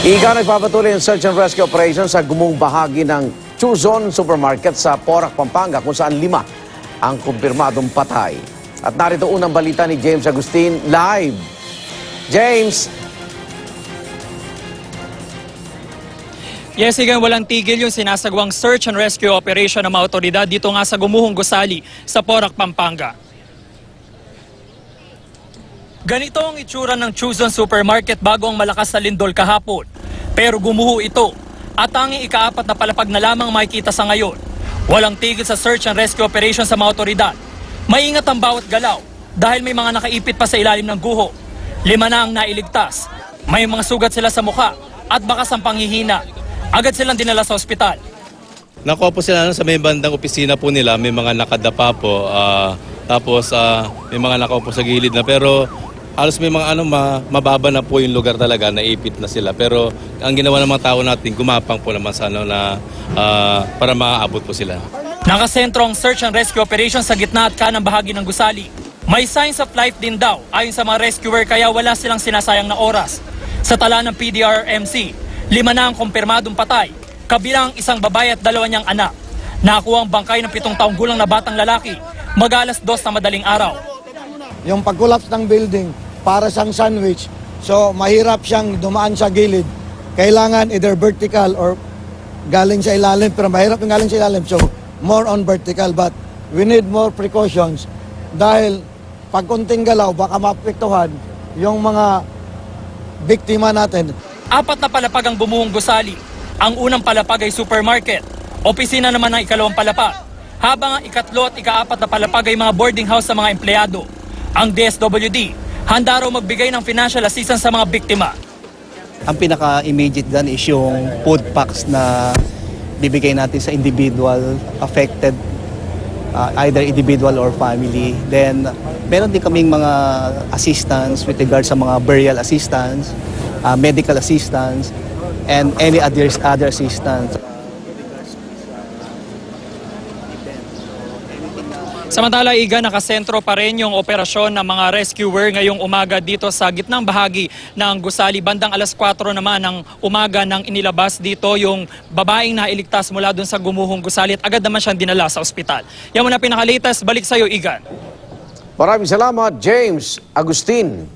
Iga nagpapatuloy ang search and rescue operation sa gumong bahagi ng Chuzon Supermarket sa Porac, Pampanga kung saan 5 ang kumpirmadong patay. At narito unang balita ni James Agustin live. James! Yes, Igan, walang tigil yung sinasagawang search and rescue operation ng mga otoridad dito nga sa Gumuhong Gusali sa Porac, Pampanga. Ganito ang itsura ng Chuzon Supermarket bago ang malakas na lindol kahapon. Pero gumuho ito at tanging ika-4 na palapag na lamang makikita sa ngayon. Walang tigil sa search and rescue operation sa mga otoridad. Maingat ang bawat galaw dahil may mga nakaipit pa sa ilalim ng guho. 5 na ang nailigtas. May mga sugat sila sa mukha at bakas ang panghihina. Agad silang dinala sa ospital. Nakuha po sila sa may bandang opisina po nila, may mga nakadapa po, tapos may mga nakaupo sa gilid na, pero halos may mga mababa na po yung lugar talaga, naipit na sila. Pero ang ginawa ng mga tao natin, gumapang po naman sa para maaabot po sila. Nakasentro ang search and rescue operation sa gitna at kanang bahagi ng gusali. May signs of life din daw ayon sa mga rescuer kaya wala silang sinasayang na oras. Sa tala ng PDRMC, 5 na ang kumpirmadong patay, kabilang isang babae at 2 niyang anak. Nakuha ang bangkay ng 7 taong gulang na batang lalaki, mag-2 na madaling araw. Yung pag-collapse ng building, para siyang sandwich, so mahirap siyang dumaan sa gilid. Kailangan either vertical or galing sa ilalim, pero mahirap yung galing sa ilalim, so more on vertical. But we need more precautions dahil pag kunting galaw, baka maapektuhan yung mga biktima natin. 4 na palapag ang bumuhong gusali. Ang unang palapag ay supermarket. Opisina naman ang ikalawang palapag. Habang ang ikatlo at ika-4 na palapag ay mga boarding house sa mga empleyado. Ang DSWD, handa raw magbigay ng financial assistance sa mga biktima. Ang pinaka-immediate dyan is yung food packs na bibigay natin sa individual affected, either individual or family. Then, meron din kaming mga assistance with regard sa mga burial assistance, medical assistance, and any other assistance. Samantala, Iga, nakasentro pa rin yung operasyon ng mga rescuer ngayong umaga dito sa gitnang bahagi ng gusali. Bandang 4:00 naman ng umaga nang inilabas dito yung babaeng nailigtas mula dun sa gumuhong gusali at agad naman siyang dinala sa ospital. Yan muna pinaka-latest. Balik sa'yo, Igan. Maraming salamat, James Agustin.